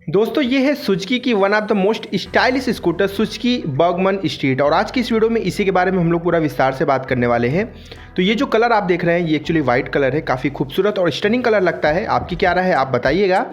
दोस्तों ये है सुजुकी की one of the most stylish scooter Suzuki Burgman street. और आज की इस वीडियो में इसी के बारे में हम लोग पूरा विस्तार से बात करने वाले हैं। तो ये जो कलर आप देख रहे हैं ये एक्चुअली वाइट कलर है, काफ़ी खूबसूरत और स्टनिंग कलर लगता है। आपकी क्या राय है आप बताइएगा,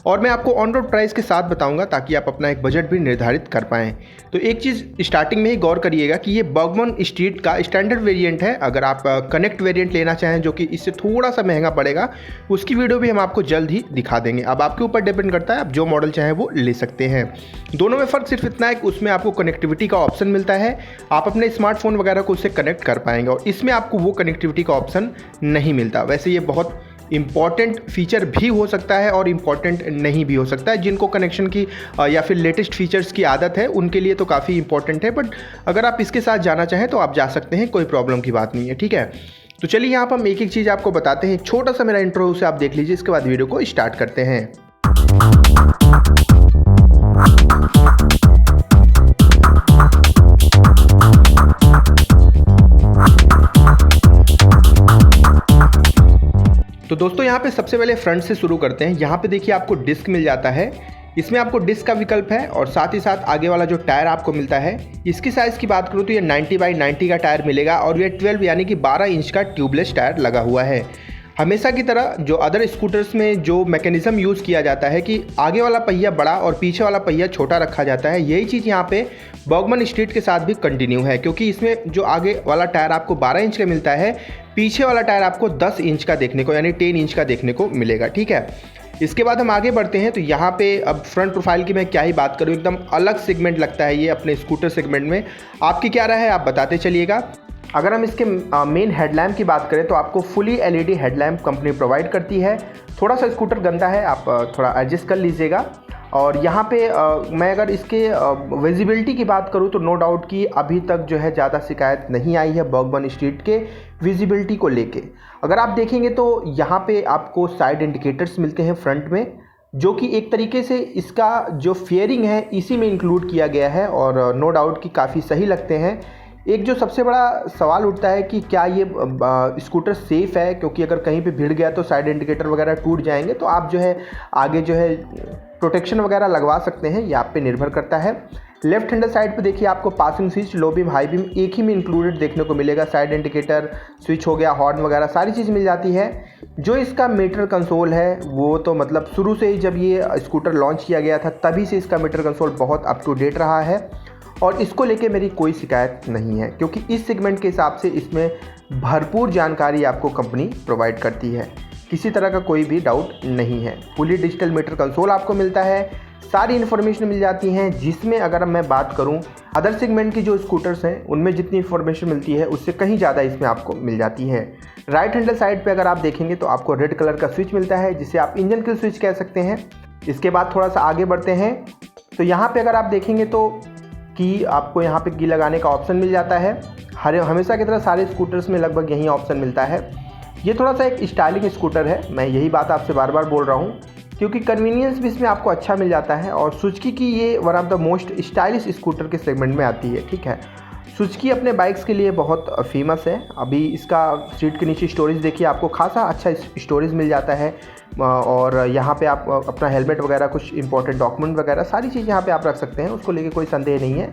और मैं आपको ऑन रोड प्राइस के साथ बताऊंगा ताकि आप अपना एक बजट भी निर्धारित कर पाएँ। तो एक चीज़ स्टार्टिंग में ही गौर करिएगा कि ये बर्गमन स्ट्रीट का स्टैंडर्ड वेरिएंट है। अगर आप कनेक्ट वेरिएंट लेना चाहें जो कि इससे थोड़ा सा महंगा पड़ेगा, उसकी वीडियो भी हम आपको जल्द ही दिखा देंगे। अब आपके ऊपर डिपेंड करता है, आप जो मॉडल चाहें वो ले सकते हैं। दोनों में फ़र्क सिर्फ इतना है कि उसमें आपको कनेक्टिविटी का ऑप्शन मिलता है, आप अपने स्मार्टफोन वगैरह को उससे कनेक्ट कर पाएंगे, और इसमें आपको वो कनेक्टिविटी का ऑप्शन नहीं मिलता। वैसे ये बहुत इम्पॉर्टेंट फीचर भी हो सकता है और इम्पॉर्टेंट नहीं भी हो सकता है। जिनको कनेक्शन की या फिर लेटेस्ट फीचर्स की आदत है उनके लिए तो काफ़ी इंपॉर्टेंट है, बट अगर आप इसके साथ जाना चाहें तो आप जा सकते हैं, कोई प्रॉब्लम की बात नहीं है। ठीक है, तो चलिए यहाँ पर हम एक एक चीज़ आपको बताते हैं। छोटा सा मेरा इंट्रो उसे आप देख लीजिए, इसके बाद वीडियो को स्टार्ट करते हैं। तो दोस्तों यहाँ पे सबसे पहले फ्रंट से शुरू करते हैं। यहाँ पे देखिए आपको डिस्क मिल जाता है, इसमें आपको डिस्क का विकल्प है, और साथ ही साथ आगे वाला जो टायर आपको मिलता है, इसकी साइज़ की बात करूँ तो ये 90x90 का टायर मिलेगा, और ये 12 यानी कि 12 इंच का ट्यूबलेस टायर लगा हुआ है। हमेशा की तरह जो अदर स्कूटर्स में जो मैकेनिज़्म यूज़ किया जाता है कि आगे वाला पहिया बड़ा और पीछे वाला पहिया छोटा रखा जाता है, यही चीज़ यहाँ पे बर्गमन स्ट्रीट के साथ भी कंटिन्यू है, क्योंकि इसमें जो आगे वाला टायर आपको 12 इंच का मिलता है, पीछे वाला टायर आपको 10 इंच का देखने को यानी 10 इंच का देखने को मिलेगा। ठीक है, इसके बाद हम आगे बढ़ते हैं। तो यहाँ पे अब फ्रंट प्रोफाइल की मैं क्या ही बात करूँ, एकदम अलग सेगमेंट लगता है ये अपने स्कूटर सेगमेंट में। आपकी क्या राय है आप बताते चलिएगा। अगर हम इसके मेन हेडलैम्प की बात करें तो आपको fully LED headlamp company provide करती है। थोड़ा सा स्कूटर गंदा है, आप थोड़ा एडजस्ट कर लीजिएगा। और यहाँ पे मैं अगर इसके विजिबिलिटी की बात करूँ तो नो डाउट कि अभी तक जो है ज़्यादा शिकायत नहीं आई है बर्गमन स्ट्रीट के विजिबिलिटी को लेके। अगर आप देखेंगे तो यहाँ पे आपको साइड इंडिकेटर्स मिलते हैं फ्रंट में, जो कि एक तरीके से इसका जो फेयरिंग है इसी में इंक्लूड किया गया है, और नो डाउट कि काफ़ी सही लगते हैं। एक जो सबसे बड़ा सवाल उठता है कि क्या ये स्कूटर सेफ़ है, क्योंकि अगर कहीं पे भिड़ गया तो साइड इंडिकेटर वगैरह टूट जाएंगे, तो आप जो है आगे जो है प्रोटेक्शन वगैरह लगवा सकते हैं, ये आप पे निर्भर करता है। लेफ्ट हैंडर साइड पे देखिए आपको passing switch, low beam, high beam एक ही में इंक्लूडेड देखने को मिलेगा। साइड इंडिकेटर स्विच हो गया, हॉर्न वगैरह सारी चीज़ मिल जाती है। जो इसका मीटर कंसोल है वो तो मतलब शुरू से ही जब ये स्कूटर लॉन्च किया गया था तभी से इसका मीटर कंसोल बहुत अप टू डेट रहा है, और इसको लेके मेरी कोई शिकायत नहीं है, क्योंकि इस सेगमेंट के हिसाब से इसमें भरपूर जानकारी आपको कंपनी प्रोवाइड करती है, किसी तरह का कोई भी डाउट नहीं है। फुली डिजिटल मीटर कंसोल आपको मिलता है, सारी इन्फॉर्मेशन मिल जाती हैं, जिसमें अगर मैं बात करूं अदर सेगमेंट की जो स्कूटर्स हैं उनमें जितनी इन्फॉर्मेशन मिलती है उससे कहीं ज़्यादा इसमें आपको मिल जाती है। राइट हैंडल साइड पे अगर आप देखेंगे तो आपको रेड कलर का स्विच मिलता है, जिसे आप इंजन किल स्विच कह सकते हैं। इसके बाद थोड़ा सा आगे बढ़ते हैं तो यहाँ पर अगर आप देखेंगे तो की आपको यहाँ पे की लगाने का ऑप्शन मिल जाता है। हमेशा की तरह सारे स्कूटर्स में लगभग यही ऑप्शन मिलता है। ये थोड़ा सा एक स्टाइलिंग स्कूटर है, मैं यही बात आपसे बार बार बोल रहा हूँ, क्योंकि कन्वीनियंस भी इसमें आपको अच्छा मिल जाता है, और सुजुकी की ये one of the most stylish scooter के सेगमेंट में आती है। ठीक है, सुजुकी अपने बाइक्स के लिए बहुत फेमस है। अभी इसका सीट के नीचे स्टोरेज देखिए, आपको खासा अच्छा स्टोरेज मिल जाता है, और यहाँ पे आप अपना हेलमेट वगैरह, कुछ इंपॉर्टेंट डॉक्यूमेंट वगैरह सारी चीज़ यहाँ पे आप रख सकते हैं, उसको लेके कोई संदेह नहीं है।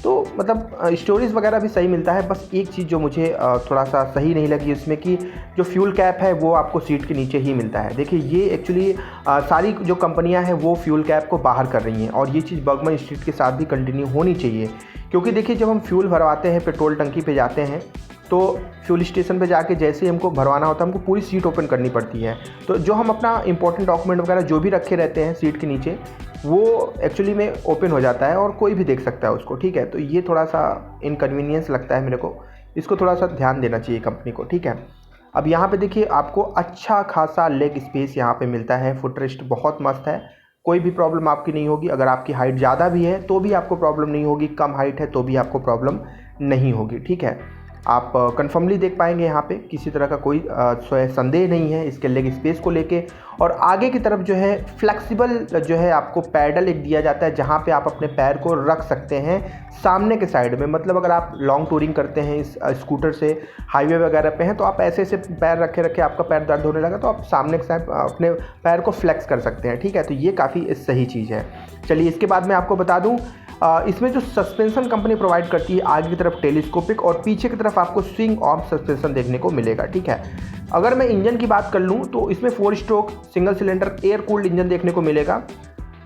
तो मतलब स्टोरेज वगैरह भी सही मिलता है। बस एक चीज़ जो मुझे थोड़ा सा सही नहीं लगी उसमें कि जो फ्यूल कैप है वो आपको सीट के नीचे ही मिलता है। देखिए ये एक्चुअली सारी जो कंपनियां हैं वो फ्यूल कैप को बाहर कर रही हैं, और ये चीज़ बर्गमन स्ट्रीट के साथ भी कंटिन्यू होनी चाहिए, क्योंकि देखिए जब हम फ्यूल भरवाते हैं, पेट्रोल टंकी पे जाते हैं, तो फ्यूल स्टेशन पे जाके जैसे ही हमको भरवाना होता है हमको पूरी सीट ओपन करनी पड़ती है। तो जो हम अपना इंपॉर्टेंट डॉक्यूमेंट वगैरह जो भी रखे रहते हैं सीट के नीचे, वो एक्चुअली में ओपन हो जाता है और कोई भी देख सकता है उसको। ठीक है, तो ये थोड़ा सा इनकन्वीनियंस लगता है मेरे को, इसको थोड़ा सा ध्यान देना चाहिए कंपनी को। ठीक है, अब यहाँ पे देखिए आपको अच्छा खासा लेग स्पेस यहाँ पे मिलता है, फुट रेस्ट बहुत मस्त है, कोई भी प्रॉब्लम आपकी नहीं होगी। अगर आपकी हाइट ज़्यादा भी है तो भी आपको प्रॉब्लम नहीं होगी, कम हाइट है तो भी आपको प्रॉब्लम नहीं होगी। ठीक है, आप कन्फर्मली देख पाएंगे यहाँ पे किसी तरह का कोई संदेह नहीं है इसके लेग स्पेस को लेके। और आगे की तरफ जो है फ्लेक्सिबल जो है आपको पैडल एक दिया जाता है जहाँ पे आप अपने पैर को रख सकते हैं सामने के साइड में। मतलब अगर आप लॉन्ग टूरिंग करते हैं इस स्कूटर से, हाईवे वगैरह पे हैं, तो आप ऐसे पैर रखे रखे आपका पैर दर्द होने लगा तो आप सामने के साइड अपने पैर को फ्लेक्स कर सकते हैं, ठीक है। तो ये काफ़ी सही चीज़ है। चलिए इसके बाद मैं आपको बता दूँ इसमें जो सस्पेंशन कंपनी प्रोवाइड करती है, आगे की तरफ टेलीस्कोपिक और पीछे की तरफ आपको स्विंग आर्म सस्पेंशन देखने को मिलेगा, ठीक है। अगर मैं इंजन की बात कर लूँ तो इसमें 4 stroke single cylinder air cooled engine देखने को मिलेगा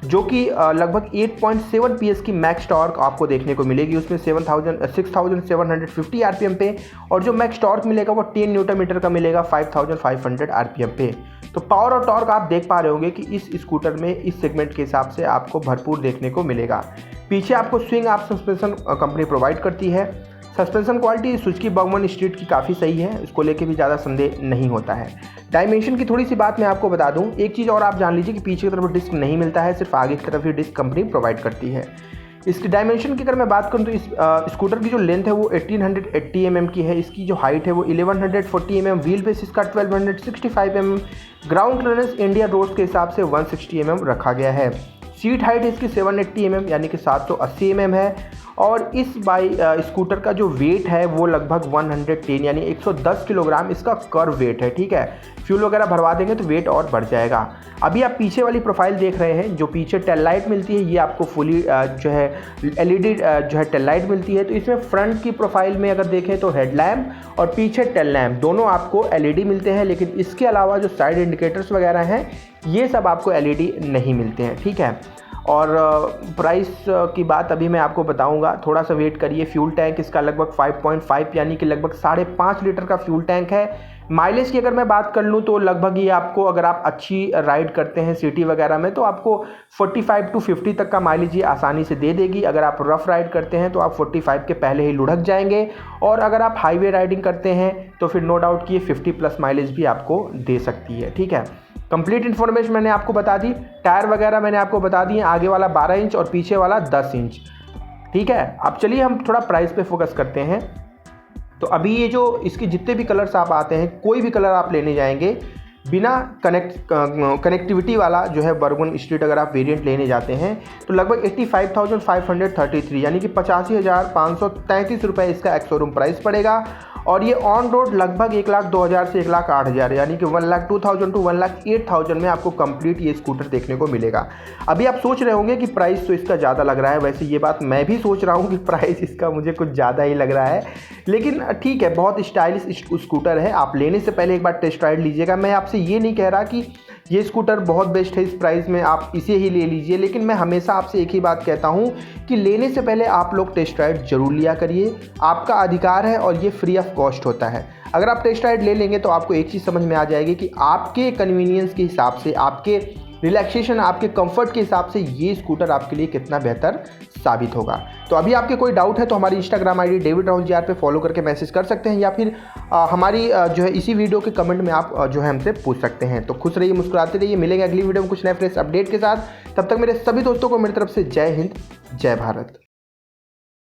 जो कि लगभग 8.7 PS की मैक्स टॉर्क आपको देखने को मिलेगी। उसमें 6750 RPM पे, और जो मैक्स टॉर्क मिलेगा वो 10 न्यूटन मीटर का मिलेगा 5500 RPM पे। तो पावर और टॉर्क आप देख पा रहे होंगे कि इस स्कूटर में इस सेगमेंट के हिसाब से आपको भरपूर देखने को मिलेगा। पीछे आपको swing arm suspension company provide करती है। Suspension quality Suzuki Burgman street की काफ़ी सही है, इसको लेके भी ज़्यादा संदेह नहीं होता है। डायमेंशन की थोड़ी सी बात मैं आपको बता दूं, एक चीज़ और आप जान लीजिए कि पीछे की तरफ डिस्क नहीं मिलता है, सिर्फ आगे की तरफ ही डिस्क कंपनी प्रोवाइड करती है। इसकी डायमेंशन की अगर मैं बात करूं तो इस स्कूटर की जो लेंथ है वो 1880 mm की है। इसकी जो हाइट है वो 1140 mm, व्हील बेस इसका 1265 mm, ground clearance India roads के हिसाब से 160 mm रखा गया है। सीट हाइट इसकी 780 mm यानी कि 780 mm है। और इस स्कूटर का जो वेट है वो लगभग 110 यानी 110 किलोग्राम इसका कर्व वेट है, ठीक है। फ्यूल वगैरह भरवा देंगे तो वेट और बढ़ जाएगा। अभी आप पीछे वाली प्रोफाइल देख रहे हैं, जो पीछे टेल लाइट मिलती है ये आपको फुली जो है LED जो है टेल लाइट मिलती है। तो इसमें फ्रंट की प्रोफाइल में अगर देखें तो हेडलैम्प और पीछे टेल लैम्प दोनों आपको LED मिलते हैं, लेकिन इसके अलावा जो साइड इंडिकेटर्स वगैरह हैं ये सब आपको LED नहीं मिलते हैं, ठीक है। और प्राइस की बात अभी मैं आपको बताऊंगा, थोड़ा सा वेट करिए। फ्यूल टैंक इसका लगभग 5.5 यानी कि लगभग 5.5 लीटर का फ्यूल टैंक है। माइलेज की अगर मैं बात कर लूँ तो लगभग ये आपको, अगर आप अच्छी राइड करते हैं सिटी वगैरह में, तो आपको 45 to 50 तक का माइलेज ये आसानी से दे देगी। अगर आप रफ राइड करते हैं तो आप 45 के पहले ही लुढ़क जाएंगे, और अगर आप हाईवे राइडिंग करते हैं तो फिर नो डाउट कि ये 50+ माइलेज भी आपको दे सकती है, ठीक है। कंप्लीट इन्फॉर्मेशन मैंने आपको बता दी। टायर वगैरह मैंने आपको बता दिए, आगे वाला 12 इंच और पीछे वाला 10 इंच, ठीक है। अब चलिए हम थोड़ा प्राइस पे फोकस करते हैं। तो अभी ये जो इसके जितने भी कलर्स आप आते हैं, कोई भी कलर आप लेने जाएंगे बिना कनेक्टिविटी वाला जो है बर्गमन स्ट्रीट अगर आप वेरिएंट लेने जाते हैं तो लगभग 85,533 यानी कि 85,533 रुपये इसका एक्स शोरूम प्राइस पड़ेगा। और ये ऑन रोड लगभग 1,02,000 से 1,08,000 यानी कि 1,02,000 to 1,08,000 में आपको कंप्लीट ये स्कूटर देखने को मिलेगा। अभी आप सोच रहे होंगे कि प्राइस तो इसका ज़्यादा लग रहा है, वैसे ये बात मैं भी सोच रहा हूँ कि प्राइस इसका मुझे कुछ ज़्यादा ही लग रहा है, लेकिन ठीक है, बहुत स्टाइलिश स्कूटर है। आप लेने से पहले एक बार टेस्ट राइड लीजिएगा। मैं आपसे ये नहीं कह रहा कि ये स्कूटर बहुत बेस्ट है, इस प्राइस में आप इसे ही ले लीजिए, लेकिन मैं हमेशा आपसे एक ही बात कहता हूँ कि लेने से पहले आप लोग टेस्ट राइड जरूर लिया करिए। आपका अधिकार है और ये फ्री ऑफ कॉस्ट होता है। अगर आप टेस्ट राइड ले लेंगे तो आपको एक चीज़ समझ में आ जाएगी कि आपके कन्वीनियंस के हिसाब से, आपके रिलैक्सेशन, आपके कंफर्ट के हिसाब से ये स्कूटर आपके लिए कितना बेहतर साबित होगा। तो अभी आपके कोई डाउट है तो हमारी Instagram ID David Rahul GR पे फॉलो करके मैसेज कर सकते हैं, या फिर हमारी जो है इसी वीडियो के कमेंट में आप जो है हमसे पूछ सकते हैं। तो खुश रहिए, मुस्कुराते रहिए। मिलेंगे अगली वीडियो में कुछ नए फ्रेश अपडेट के साथ। तब तक मेरे सभी दोस्तों को मेरी तरफ से जय हिंद, जय भारत।